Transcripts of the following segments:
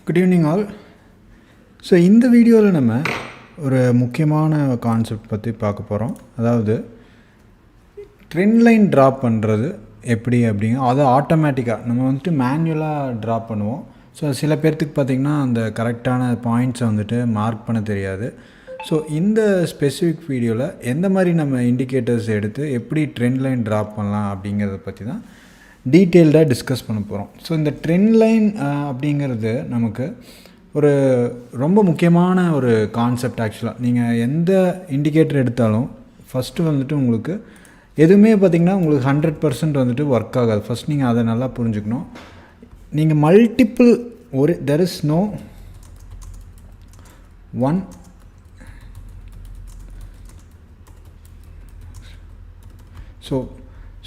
Good evening all. So இந்த வீடியோவில் நம்ம ஒரு முக்கியமான கான்செப்ட் பற்றி பார்க்க போகிறோம். அதாவது ட்ரெண்ட் லைன் ட்ராப் பண்ணுறது எப்படி அப்படிங்க, அது ஆட்டோமேட்டிக்காக நம்ம வந்துட்டு மேனுவலாக ட்ராப் பண்ணுவோம். ஸோ சில பேர்த்துக்கு பார்த்திங்கன்னா அந்த கரெக்டான பாயிண்ட்ஸை வந்துட்டு மார்க் பண்ண தெரியாது. ஸோ இந்த ஸ்பெசிஃபிக் வீடியோவில் எந்த மாதிரி நம்ம இண்டிகேட்டர்ஸ் எடுத்து எப்படி ட்ரெண்ட் லைன் ட்ராப் பண்ணலாம் அப்படிங்கிறத பற்றி தான் டீட்டெயில்டாக டிஸ்கஸ் பண்ண போகிறோம். ஸோ இந்த ட்ரெண்ட் லைன் அப்படிங்கிறது நமக்கு ஒரு ரொம்ப முக்கியமான ஒரு கான்செப்ட். ஆக்சுவலாக நீங்கள் எந்த இண்டிகேட்டர் எடுத்தாலும் ஃபஸ்ட்டு வந்துட்டு உங்களுக்கு எதுவுமே பார்த்திங்கன்னா உங்களுக்கு 100% வந்துட்டு ஒர்க் ஆகாது. ஃபஸ்ட் நீங்கள் அதை நல்லா புரிஞ்சுக்கணும். நீங்கள் multiple there is no one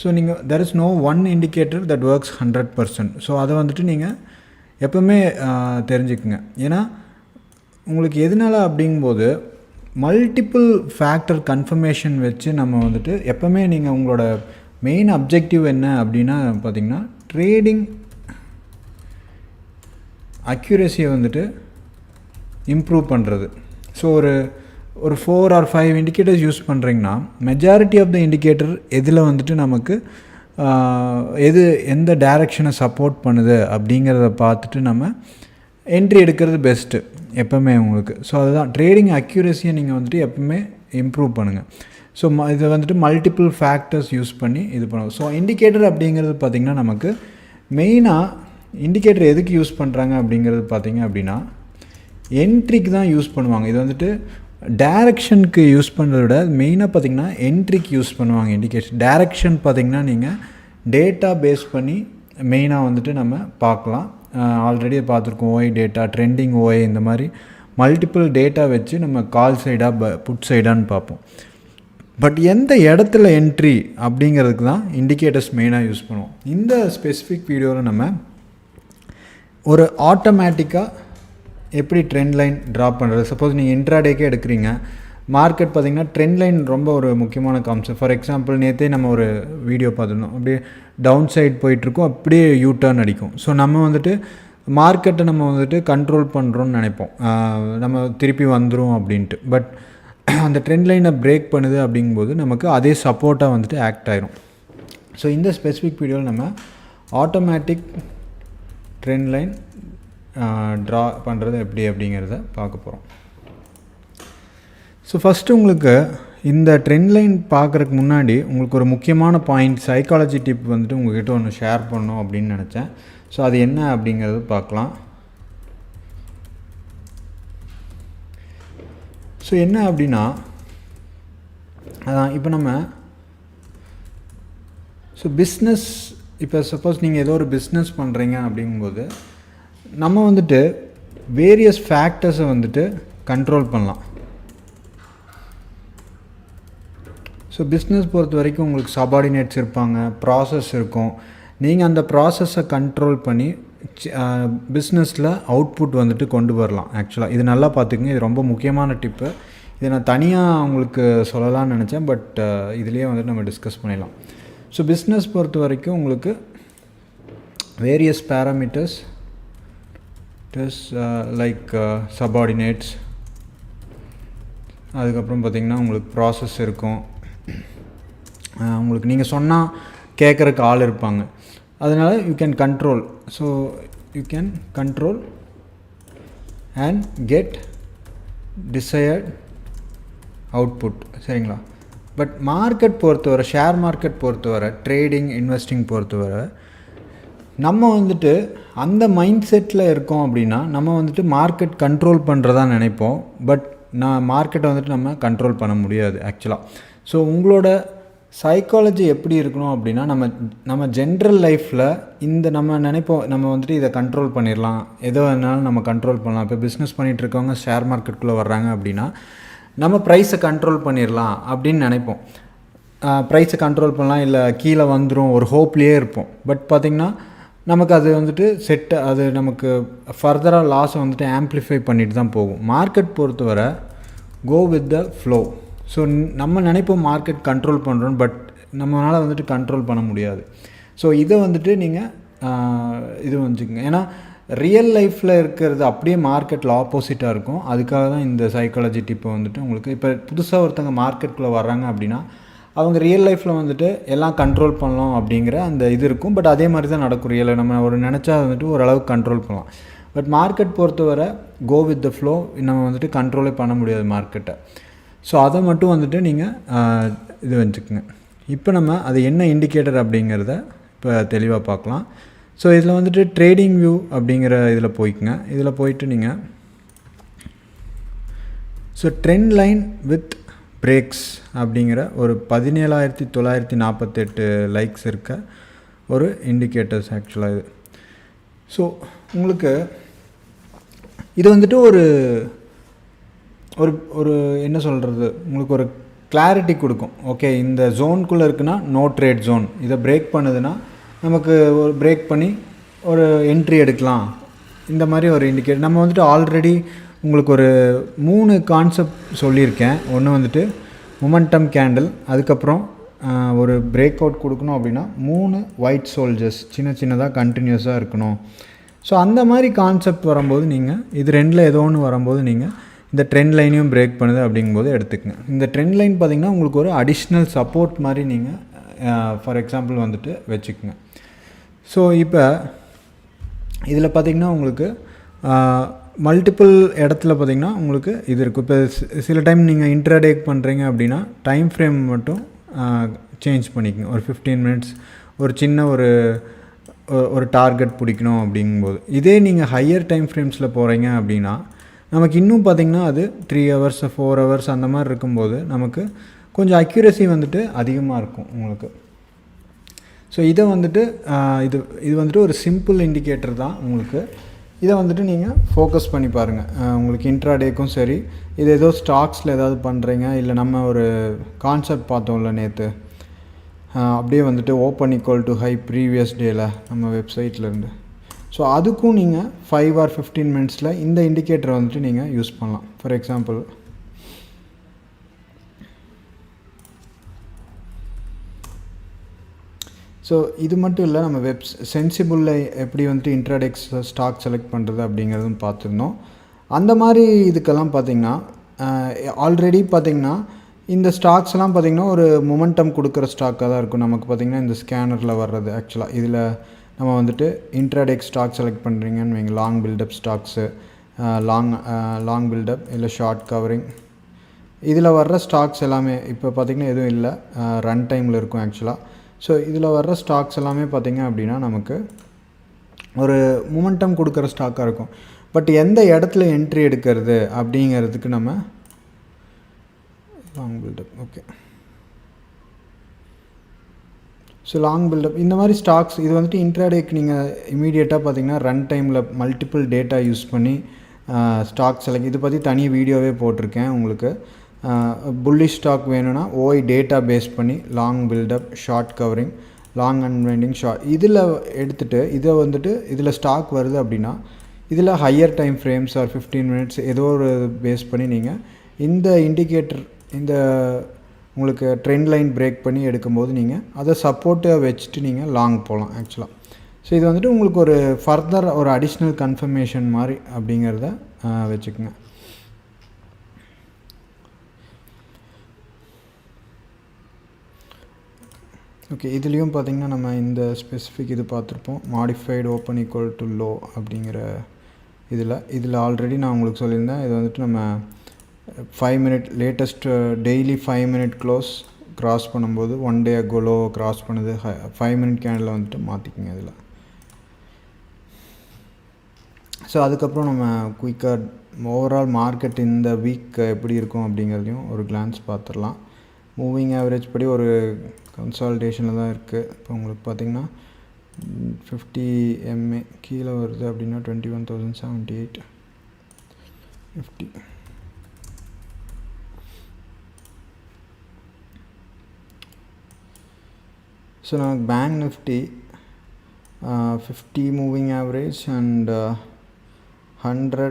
so நீங்கள் there is no one indicator that works 100%. So அதை வந்துட்டு நீங்கள் எப்போவுமே தெரிஞ்சுக்குங்க. ஏன்னா உங்களுக்கு எதனால் அப்படிங்கும்போது மல்டிப்புள் ஃபேக்டர் கன்ஃபர்மேஷன் வச்சு நம்ம வந்துட்டு எப்போவுமே நீங்கள் உங்களோட மெயின் அப்ஜெக்டிவ் என்ன அப்படின்னா பார்த்திங்கன்னா ட்ரேடிங் அக்யூரஸியை வந்துட்டு இம்ப்ரூவ் பண்ணுறது. ஸோ ஒரு 4 or 5 இண்டிகேட்டர்ஸ் யூஸ் பண்ணுறீங்கன்னா மெஜாரிட்டி ஆஃப் த இண்டிகேட்டர் எதில் வந்துட்டு நமக்கு எந்த டைரெக்ஷனை சப்போர்ட் பண்ணுது அப்படிங்கிறத பார்த்துட்டு நம்ம என்ட்ரி எடுக்கிறது பெஸ்ட்டு எப்போவுமே உங்களுக்கு. ஸோ அதுதான் ட்ரேடிங் அக்யூரஸியை நீங்கள் வந்துட்டு எப்பவுமே இம்ப்ரூவ் பண்ணுங்கள். ஸோ இதை வந்துட்டு மல்டிபிள் ஃபேக்டர்ஸ் யூஸ் பண்ணி இது பண்ணுவோம். ஸோ இண்டிகேட்டர் அப்படிங்கிறது பார்த்திங்கன்னா நமக்கு மெயினாக இண்டிகேட்டர் எதுக்கு யூஸ் பண்ணுறாங்க அப்படிங்கிறது பார்த்திங்க அப்படின்னா என்ட்ரிக்கு தான் யூஸ் பண்ணுவாங்க. இது வந்துட்டு டைரக்ஷனுக்கு யூஸ் பண்ணுறத விட மெயினாக பார்த்திங்கன்னா என்ட்ரிக்கு யூஸ் பண்ணுவாங்க இண்டிகேஷன். டைரக்ஷன் பார்த்திங்கன்னா நீங்கள் டேட்டா பேஸ் பண்ணி மெயினாக வந்துட்டு நம்ம பார்க்கலாம். ஆல்ரெடி பார்த்துருக்கோம். ஓஐ டேட்டா, ட்ரெண்டிங் ஓஐ, இந்த மாதிரி மல்டிபிள் டேட்டா வச்சு நம்ம கால் சைடாக புட் சைடான்னு பார்ப்போம். பட் எந்த இடத்துல என்ட்ரி அப்படிங்கிறதுக்கு தான் இண்டிகேட்டர்ஸ் மெயினாக யூஸ் பண்ணுவோம். இந்த ஸ்பெசிஃபிக் வீடியோவில் நம்ம ஒரு ஆட்டோமேட்டிக்காக எப்படி ட்ரெண்ட் லைன் ட்ராப் பண்ணுறது. சப்போஸ் நீங்கள் இன்ட்ராடேக்கே எடுக்கிறீங்க, மார்க்கெட் பார்த்திங்கன்னா ட்ரெண்ட் லைன் ரொம்ப ஒரு முக்கியமான கான்செப்ட். ஃபார் எக்ஸாம்பிள் நேற்றே நம்ம ஒரு வீடியோ பார்த்துருந்தோம். அப்படியே டவுன் சைட் போயிட்டுருக்கோம், அப்படியே யூ டர்ன் அடிக்கும். ஸோ நம்ம வந்துட்டு மார்க்கெட்டை நம்ம வந்துட்டு கண்ட்ரோல் பண்ணுறோன்னு நினைப்போம், நம்ம திருப்பி வந்துடும் அப்படின்ட்டு. பட் அந்த ட்ரெண்ட் லைனை பிரேக் பண்ணுது அப்படிங்கும்போது நமக்கு அதே சப்போர்ட்டாக வந்துட்டு ஆக்ட் ஆகிரும். ஸோ இந்த ஸ்பெசிஃபிக் வீடியோவில் நம்ம ஆட்டோமேட்டிக் ட்ரெண்ட் லைன் ட்ரா பண்ணுறது எப்படி அப்படிங்கிறத பார்க்க போகிறோம். ஸோ ஃபஸ்ட்டு உங்களுக்கு இந்த ட்ரெண்ட் லைன் பார்க்குறதுக்கு முன்னாடி உங்களுக்கு ஒரு முக்கியமான பாயிண்ட், சைக்காலஜி டிப் வந்துட்டு உங்கள்கிட்ட ஒன்று ஷேர் பண்ணணும் அப்படின்னு நினச்சேன். ஸோ அது என்ன அப்படிங்கிறது பார்க்கலாம். ஸோ என்ன அப்படின்னா அதான் இப்போ நம்ம பிஸ்னஸ், இப்போ சப்போஸ் நீங்கள் ஏதோ ஒரு பிஸ்னஸ் பண்ணுறீங்க அப்படிங்கும்போது நம்ம வந்துட்டு வேரியஸ் ஃபேக்டர்ஸை வந்துட்டு கண்ட்ரோல் பண்ணலாம். ஸோ பிஸ்னஸ் பொறுத்த வரைக்கும் உங்களுக்கு சபார்டினேட்ஸ் இருப்பாங்க, ப்ராசஸ் இருக்கும். நீங்கள் அந்த ப்ராசஸை கண்ட்ரோல் பண்ணி பிஸ்னஸில் அவுட்புட் வந்துட்டு கொண்டு வரலாம். ஆக்சுவலாக இது நல்லா பார்த்துக்குங்க, இது ரொம்ப முக்கியமான டிப்பு. இதை நான் தனியாக உங்களுக்கு சொல்லலாம்னு நினச்சேன், பட் இதுலேயே வந்துட்டு நம்ம டிஸ்கஸ் பண்ணிடலாம். ஸோ பிஸ்னஸ் பொறுத்த வரைக்கும் உங்களுக்கு வேரியஸ் பேராமீட்டர்ஸ் லைக் சபார்டினேட்ஸ், அதுக்கப்புறம் பார்த்திங்கன்னா உங்களுக்கு ப்ராசஸ் இருக்கும். உங்களுக்கு நீங்கள் சொன்னால் கேட்குறக்கு ஆள் இருப்பாங்க. அதனால் you can control. So you can control and get desired output. சரிங்களா? பட் மார்க்கெட் பொறுத்தவரை, ஷேர் மார்க்கெட் பொறுத்தவரை, ட்ரேடிங் இன்வெஸ்டிங் பொறுத்தவரை நம்ம வந்துட்டு அந்த மைண்ட் செட்டில் இருக்கோம் அப்படின்னா நம்ம வந்துட்டு மார்க்கெட் கண்ட்ரோல் பண்ணுறதா நினைப்போம். பட் மார்க்கெட்டை வந்துட்டு நம்ம கண்ட்ரோல் பண்ண முடியாது ஆக்சுவலாக. ஸோ உங்களோட சைக்காலஜி எப்படி இருக்கணும் அப்படின்னா நம்ம ஜென்ரல் லைஃப்பில் நம்ம நினைப்போம் நம்ம வந்துட்டு இதை கண்ட்ரோல் பண்ணிடலாம், எதோ வேணாலும் நம்ம கண்ட்ரோல் பண்ணலாம். இப்போ பிஸ்னஸ் பண்ணிகிட்டு இருக்கவங்க ஷேர் மார்க்கெட்டுக்குள்ளே வர்றாங்க அப்படின்னா நம்ம ப்ரைஸை கண்ட்ரோல் பண்ணிடலாம் அப்படின்னு நினைப்போம். ப்ரைஸை கண்ட்ரோல் பண்ணலாம், இல்லை கீழே வந்துடும், ஒரு ஹோப்லேயே இருப்போம். பட் பார்த்திங்கன்னா நமக்கு அது வந்துட்டு அது நமக்கு ஃபர்தராக லாஸை வந்துட்டு ஆம்ப்ளிஃபை பண்ணிட்டு தான் போகும். மார்க்கெட் பொறுத்தவரை go with the flow. So நம்ம நினைப்போம் மார்க்கெட் கண்ட்ரோல் பண்ணுறோம், பட் நம்மளால் வந்துட்டு கண்ட்ரோல் பண்ண முடியாது. ஸோ இதை வந்துட்டு நீங்கள் இது வந்துச்சுக்கோங்க. ஏன்னா ரியல் லைஃப்பில் இருக்கிறது அப்படியே மார்க்கெட்டில் ஆப்போசிட்டாக இருக்கும். அதுக்காக தான் இந்த சைக்காலஜி டிப்பை வந்துட்டு உங்களுக்கு இப்போ புதுசாக ஒருத்தங்க மார்க்கெட்டுக்குள்ளே வர்றாங்க அப்படின்னா அவங்க ரியல் லைஃப்பில் வந்துட்டு எல்லாம் கண்ட்ரோல் பண்ணலாம் அப்படிங்கிற அந்த இது இருக்கும். பட் அதே மாதிரி தான் நடக்கும் ரியலில். நம்ம ஒரு நினச்சா வந்துட்டு ஓரளவுக்கு கண்ட்ரோல் பண்ணலாம். பட் மார்க்கெட் பொறுத்தவரை கோ வித் த ஃப்ளோ நம்ம வந்துட்டு கண்ட்ரோலே பண்ண முடியாது மார்க்கெட்டை. ஸோ அதை மட்டும் வந்துட்டு நீங்கள் இது வச்சுக்கோங்க. இப்போ நம்ம அது என்ன இண்டிகேட்டர் அப்படிங்கிறத இப்போ தெளிவாக பார்க்கலாம். ஸோ இதில் வந்துட்டு ட்ரேடிங் வியூ அப்படிங்கிற இதில் போய்க்குங்க. இதில் போயிட்டு நீங்கள் so trend line with breaks அப்படிங்கிற ஒரு 17,948 லைக்ஸ் இருக்க ஒரு இண்டிகேட்டர்ஸ் ஆக்சுவலாக இது. ஸோ உங்களுக்கு இது வந்துட்டு ஒரு ஒரு ஒரு என்ன சொல்கிறது, உங்களுக்கு ஒரு கிளாரிட்டி கொடுக்கும். ஓகே, இந்த ஜோனுக்குள்ளே இருக்குன்னா நோ ட்ரேட் ஜோன், இதை பிரேக் பண்ணுதுன்னா நமக்கு ஒரு பிரேக் பண்ணி ஒரு என்ட்ரி எடுக்கலாம். இந்த மாதிரி ஒரு இண்டிகேட்டர் நம்ம வந்துட்டு ஆல்ரெடி உங்களுக்கு ஒரு 3 கான்செப்ட் சொல்லியிருக்கேன். ஒன்று வந்துட்டு மொமெண்டம் கேண்டில், அதுக்கப்புறம் ஒரு பிரேக் அவுட் கொடுக்கணும் அப்படின்னா 3 ஒயிட் சோல்ஜர்ஸ் சின்னதாக கண்டினியூஸாக இருக்கணும். ஸோ அந்த மாதிரி கான்செப்ட் வரும்போது நீங்கள் இது ரெண்டில் ஏதோ ஒன்று வரும்போது நீங்கள் இந்த ட்ரெண்ட் லைனையும் பிரேக் பண்ணுது அப்படிங்கும்போது எடுத்துக்கங்க. இந்த ட்ரெண்ட் லைன் பார்த்திங்கன்னா உங்களுக்கு ஒரு அடிஷ்னல் சப்போர்ட் மாதிரி நீங்கள் ஃபார் எக்ஸாம்பிள் வந்துட்டு வச்சுக்கோங்க. ஸோ இப்போ இதில் பார்த்திங்கன்னா உங்களுக்கு மல்டிபிள் இடத்துல பார்த்திங்கன்னா உங்களுக்கு இது இருக்கும். இப்போ சில டைம் நீங்கள் இன்ட்ராடே பண்ணுறீங்க அப்படின்னா டைம் ஃப்ரேம் மட்டும் சேஞ்ச் பண்ணிக்கோங்க. ஒரு 15 மினிட்ஸ் ஒரு சின்ன ஒரு டார்கெட் பிடிக்கணும் அப்படிங்கும்போது. இதே நீங்கள் ஹையர் டைம் ஃப்ரேம்ஸில் போகிறீங்க அப்படின்னா நமக்கு இன்னும் பார்த்திங்கன்னா அது 3 ஹவர்ஸ் 4 ஹவர்ஸ் அந்த மாதிரி இருக்கும்போது நமக்கு கொஞ்சம் அக்யூரசி வந்துட்டு அதிகமாக இருக்கும் உங்களுக்கு. ஸோ இதை வந்துட்டு இது வந்துட்டு ஒரு சிம்பிள் இண்டிகேட்டர் தான் உங்களுக்கு. இதை வந்துட்டு நீங்கள் ஃபோக்கஸ் பண்ணி பாருங்கள். உங்களுக்கு இன்ட்ராடேக்கும் சரி, இது ஏதோ ஸ்டாக்ஸில் ஏதாவது பண்ணுறீங்க, இல்லை நம்ம ஒரு கான்செப்ட் பார்த்தோம்ல நேற்று, அப்படியே வந்துட்டு open equal to high previous டேயில் நம்ம வெப்சைட்லேருந்து. ஸோ அதுக்கும் நீங்கள் 5 or 15 மினிட்ஸில் இந்த இண்டிகேட்டரை வந்துட்டு நீங்கள் யூஸ் பண்ணலாம். ஃபார் எக்ஸாம்பிள் ஸோ இது மட்டும் இல்லை, நம்ம சென்சிபிளில் எப்படி வந்துட்டு இன்ட்ராடேக்ஸ் ஸ்டாக் செலக்ட் பண்ணுறது அப்படிங்கிறதும் பார்த்துருந்தோம். அந்த மாதிரி இதுக்கெல்லாம் பார்த்திங்கன்னா ஆல்ரெடி பார்த்திங்கன்னா இந்த ஸ்டாக்ஸ்லாம் பார்த்திங்கன்னா ஒரு மொமெண்டம் கொடுக்குற ஸ்டாக்காக தான் இருக்கும். நமக்கு பார்த்திங்கன்னா இந்த ஸ்கேனரில் வர்றது ஆக்சுவலாக இதில் நம்ம வந்துட்டு இன்ட்ராடேக் ஸ்டாக் செலக்ட் பண்ணுறீங்கன்னு வைங்க, long buildup stocks, long buildup இல்லை ஷார்ட் கவரிங், இதில் வர்ற ஸ்டாக்ஸ் எல்லாமே இப்போ பார்த்திங்கன்னா எதுவும் இல்லை, ரன் டைமில் இருக்கும் ஆக்சுவலாக. ஸோ இதில் வர்ற ஸ்டாக்ஸ் எல்லாமே பார்த்திங்க அப்படின்னா நமக்கு ஒரு மொமெண்டம் கொடுக்குற ஸ்டாக்காக இருக்கும். பட் எந்த இடத்துல என்ட்ரி எடுக்கிறது அப்படிங்கிறதுக்கு நம்ம long buildup, okay, so long buildup இந்த மாதிரி ஸ்டாக்ஸ் இது வந்துட்டு இன்ட்ராடேக்கு நீங்கள் இமீடியட்டாக பார்த்திங்கன்னா ரன் டைமில் மல்டிபிள் டேட்டா யூஸ் பண்ணி ஸ்டாக் செலக்ட், இது பற்றி தனி வீடியோவே போட்டிருக்கேன் உங்களுக்கு. புல்லிஷ் ஸ்டாக் வேணும்னா ஓய் டேட்டா பேஸ் பண்ணி long buildup, short covering, long unwinding, short இதில் எடுத்துகிட்டு இதை வந்துட்டு இதில் ஸ்டாக் வருது அப்படின்னா இதில் higher time frames or 15 minutes ஏதோ ஒரு பேஸ் பண்ணி நீங்கள் இந்த இண்டிகேட்டர் இந்த உங்களுக்கு ட்ரெண்ட் லைன் பிரேக் பண்ணி எடுக்கும்போது நீங்கள் அதை சப்போர்ட்டாக வச்சுட்டு நீங்கள் லாங் போகலாம் ஆக்சுவலாக. ஸோ இது வந்துட்டு உங்களுக்கு ஒரு ஃபர்தர் ஒரு அடிஷ்னல் கன்ஃபர்மேஷன் மாதிரி அப்படிங்கிறத வச்சுக்கோங்க. ஓகே, இதுலேயும் பார்த்திங்கன்னா நம்ம இந்த ஸ்பெசிஃபிக் இது பார்த்துருப்போம், modified open equal to low அப்படிங்கிற இதில் ஆல்ரெடி நான் உங்களுக்கு சொல்லியிருந்தேன். இது வந்துட்டு நம்ம 5 minute latest daily 5 minute close cross பண்ணும்போது 1 டே அகோ லோ க்ராஸ் பண்ணுது 5 மினிட் கேண்டில் வந்துட்டு மாற்றிக்கிங்க இதில். ஸோ அதுக்கப்புறம் நம்ம குயிக்காக ஓவரால் மார்க்கெட் இந்த வீக் எப்படி இருக்கும் அப்படிங்கிறதையும் ஒரு கிளான்ஸ் பார்த்துடலாம். மூவிங் ஆவரேஜ் படி ஒரு கன்சால்டேஷனில் தான் இருக்குது. இப்போ உங்களுக்கு பார்த்திங்கன்னா 50 MA கீழே வருது அப்படின்னா 21,078 50. ஸோ நமக்கு bank Nifty 50 moving average and 100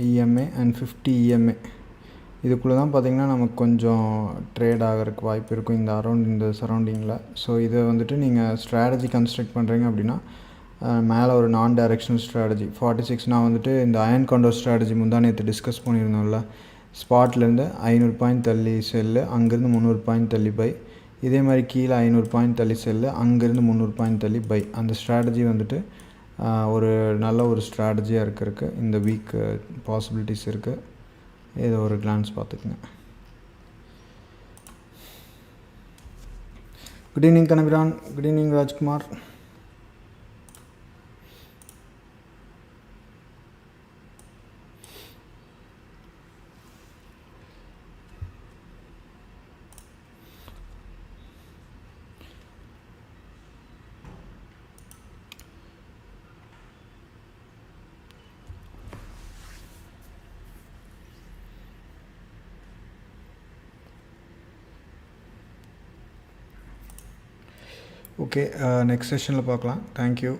EMA and 50 EMA இதுக்குள்ளே தான் பார்த்திங்கன்னா நமக்கு கொஞ்சம் ட்ரேட் ஆகிறதுக்கு வாய்ப்பு இருக்கும் இந்த சரௌண்டிங்கில். ஸோ இதை வந்துட்டு நீங்கள் ஸ்ட்ராட்டஜி கன்ஸ்ட்ரக்ட் பண்ணுறீங்க அப்படின்னா மேலே ஒரு நான் டைரக்ஷனல் ஸ்ட்ராட்டஜி 46. நான் வந்துட்டு இந்த அயன் கண்டோர் ஸ்ட்ராட்டஜி முந்தானேற்று டிஸ்கஸ் பண்ணியிருந்தோம்ல, ஸ்பாட்லேருந்து 500 பாயிண்ட் தள்ளி செல்லு, அங்கேருந்து 300 பாயிண்ட் தள்ளி பை. இதே மாதிரி கீழே 500 பாயிண்ட் தள்ளி செல்லு, அங்கேருந்து 300 பாயிண்ட் தள்ளி பை. அந்த ஸ்ட்ராட்டஜி வந்துட்டு ஒரு நல்ல ஒரு ஸ்ட்ராட்டஜியாக இருக்கிறதுக்கு இந்த வீக் பாசிபிலிட்டிஸ் இருக்குது. இதை ஒரு கிளான்ஸ் பார்த்துக்குங்க. Good evening Kanapiran. Good evening Rajkumar. Okay, next செஷனில் பார்க்கலாம். தேங்க்யூ.